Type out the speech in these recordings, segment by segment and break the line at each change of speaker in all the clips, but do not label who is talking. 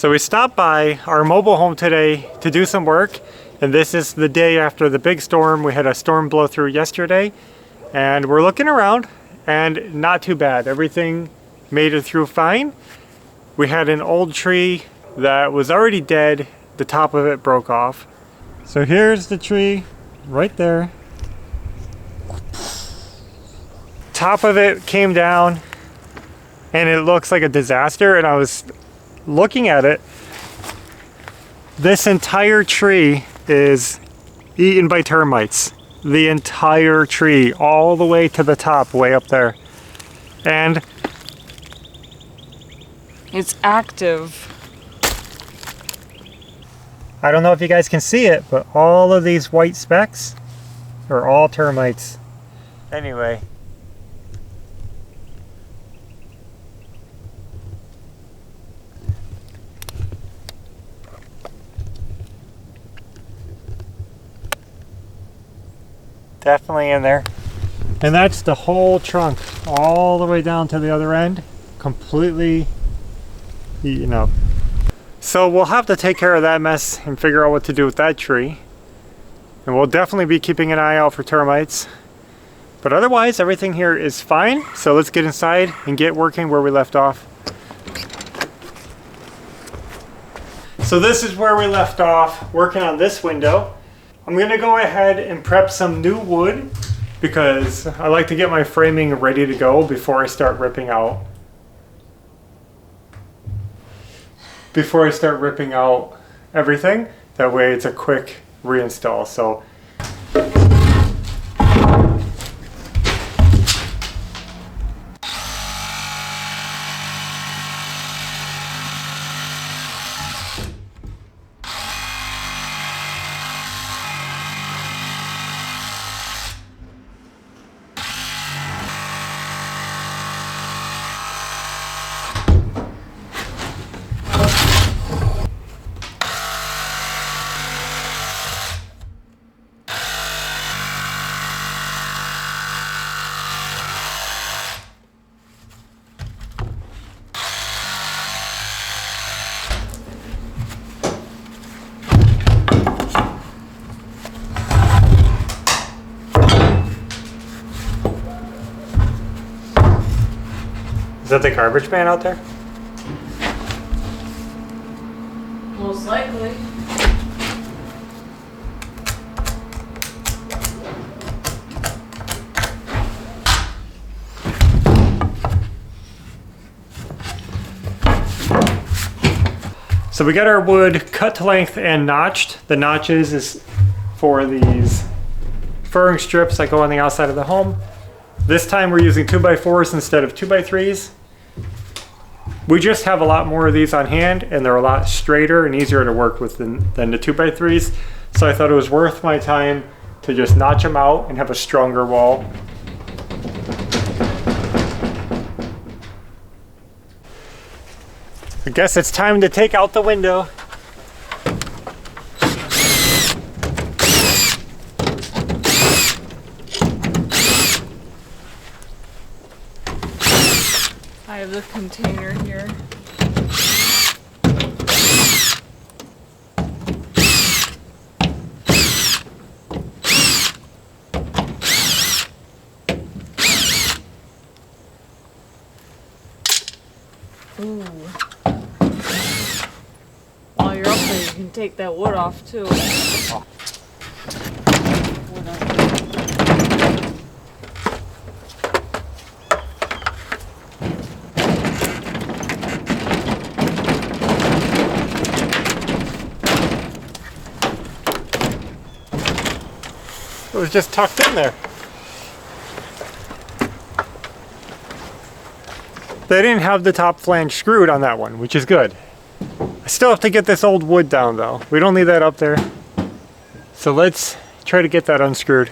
So we stopped by our mobile home today to do some work, and this is the day after the big storm. We had a storm blow through yesterday, and we're looking around, and not too bad. Everything made it through fine. We had an old tree that was already dead. The top of it broke off. So here's the tree right there. Top of it came down, and it looks like a disaster, and I was looking at it. This entire tree is eaten by termites. The entire tree, all the way to the top, way up there. And
it's active.
I don't know if you guys can see it, but all of these white specks are all termites. Anyway. Definitely in there. And that's the whole trunk, all the way down to the other end, completely eaten up. So we'll have to take care of that mess and figure out what to do with that tree. And we'll definitely be keeping an eye out for termites. But otherwise, everything here is fine. So let's get inside and get working where we left off. So this is where we left off, working on this window. I'm gonna go ahead and prep some new wood because I like to get my framing ready to go before I start ripping out. Everything. That way it's a quick reinstall. So is that the garbage man out there?
Most likely.
So we got our wood cut to length and notched. The notches is for these furring strips that go on the outside of the home. This time we're using 2x4s instead of 2x3s. We just have a lot more of these on hand, and they're a lot straighter and easier to work with than the 2x3s. So I thought it was worth my time to just notch them out and have a stronger wall. I guess it's time to take out the window.
I have the container here. Ooh. While you're up there, you can take that wood off too.
It was just tucked in there. They didn't have the top flange screwed on that one, which is good. I still have to get this old wood down though. We don't need that up there. So let's try to get that unscrewed.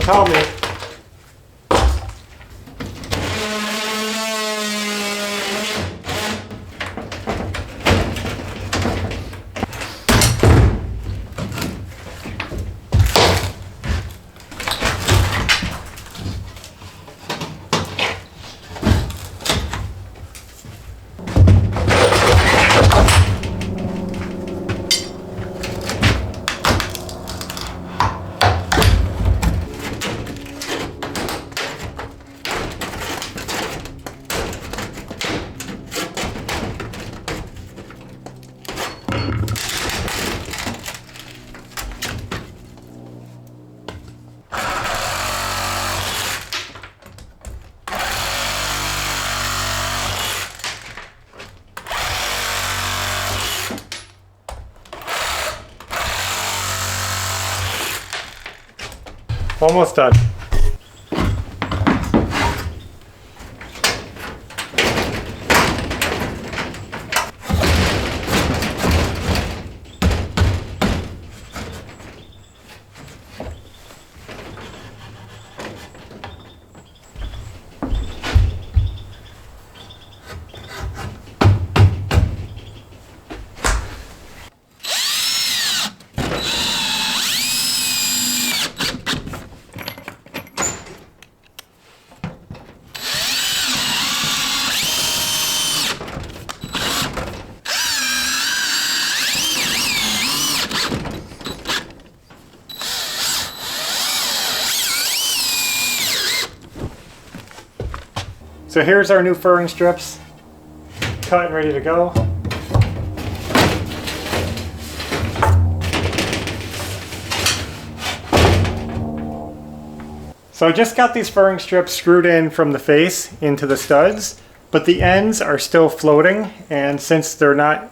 tell me. Almost done. So here's our new furring strips, cut and ready to go. So I just got these furring strips screwed in from the face into the studs, but the ends are still floating, and since they're not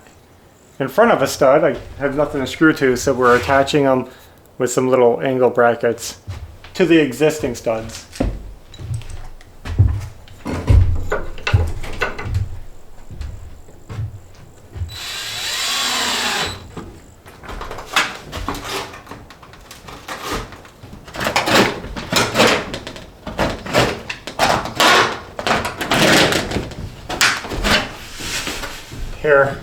in front of a stud, I have nothing to screw to, so we're attaching them with some little angle brackets to the existing studs. Here.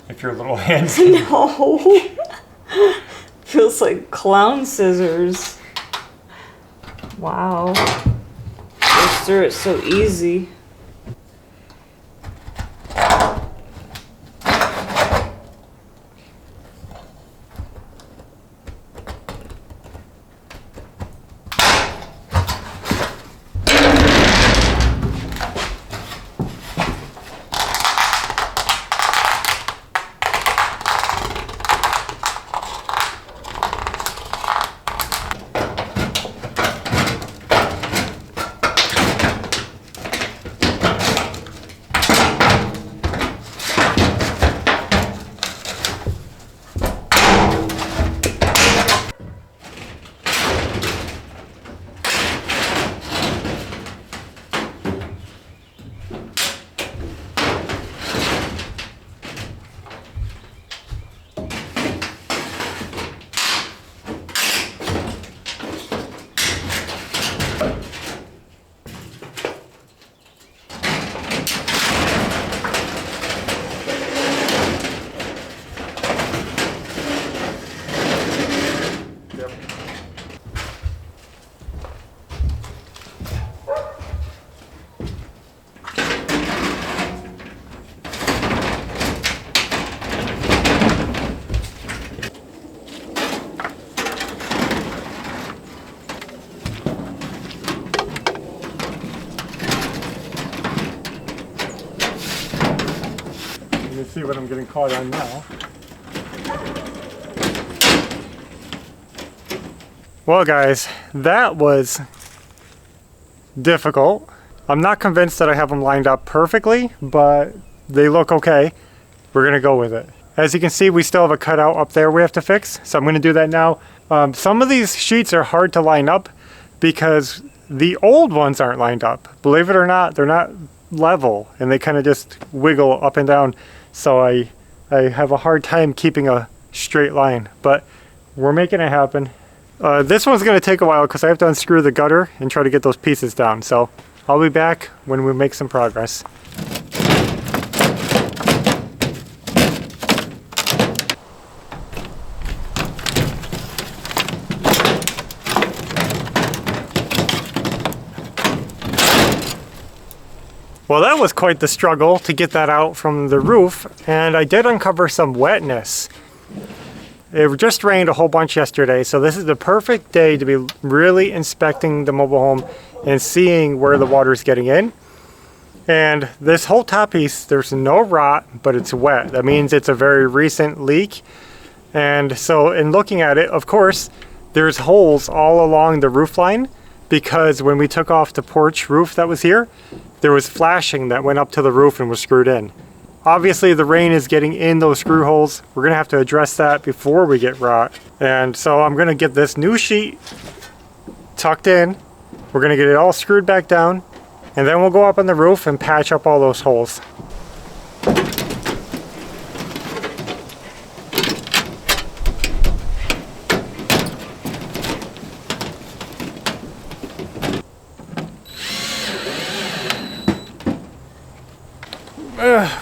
If your little hands.
No. Feels like clown scissors. Wow. They stir it so easy. You see what I'm getting caught on now. Well guys, that was difficult. I'm not convinced that I have them lined up perfectly, but they look okay. We're gonna go with it. As you can see, we still have a cutout up there we have to fix, so I'm gonna do that now. Some of these sheets are hard to line up because the old ones aren't lined up. Believe it or not, they're not level and they kind of just wiggle up and down. So I have a hard time keeping a straight line, but we're making it happen. This one's gonna take a while because I have to unscrew the gutter and try to get those pieces down. So I'll be back when we make some progress. Well, that was quite the struggle to get that out from the roof, and I did uncover some wetness. It just rained a whole bunch yesterday, so this is the perfect day to be really inspecting the mobile home and seeing where the water's getting in. And this whole top piece, there's no rot, but it's wet. That means it's a very recent leak. And so in looking at it, of course, there's holes all along the roof line, because when we took off the porch roof that was here, there was flashing that went up to the roof and was screwed in. Obviously the rain is getting in those screw holes. We're gonna have to address that before we get rot. And so I'm gonna get this new sheet tucked in. We're gonna get it all screwed back down, and then we'll go up on the roof and patch up all those holes.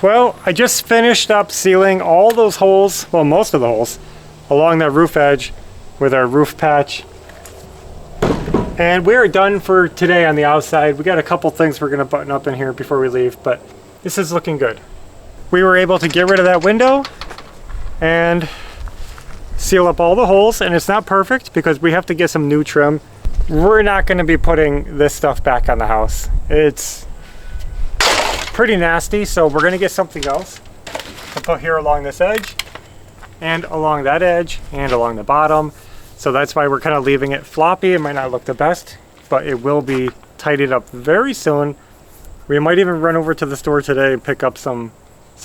Well, I just finished up sealing all those holes, well, most of the holes, along that roof edge with our roof patch. And we're done for today on the outside. We got a couple things we're gonna button up in here before we leave, but this is looking good. We were able to get rid of that window and seal up all the holes, and it's not perfect because we have to get some new trim. We're not gonna be putting this stuff back on the house. It's pretty nasty, so we're gonna get something else to put here along this edge and along that edge and along the bottom. So that's why we're kind of leaving it floppy. It might not look the best, but it will be tidied up very soon. We might even run over to the store today and pick up some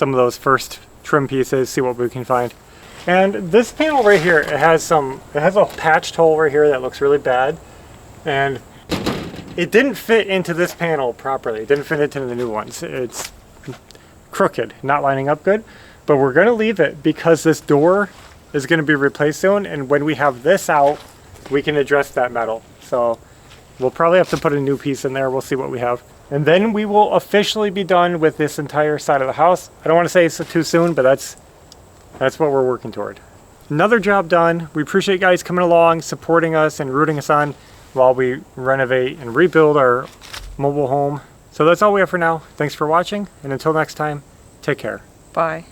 of those first trim pieces, see what we can find. And this panel right here, it has a patched hole right here that looks really bad, and it didn't fit into this panel properly. It didn't fit into the new ones. It's crooked, not lining up good, but we're gonna leave it because this door is gonna be replaced soon, and when we have this out, we can address that metal. So we'll probably have to put a new piece in there. We'll see what we have. And then we will officially be done with this entire side of the house. I don't wanna say it's too soon, but that's what we're working toward. Another job done. We appreciate you guys coming along, supporting us and rooting us on while we renovate and rebuild our mobile home. So that's all we have for now. Thanks for watching, and until next time, take care.
Bye.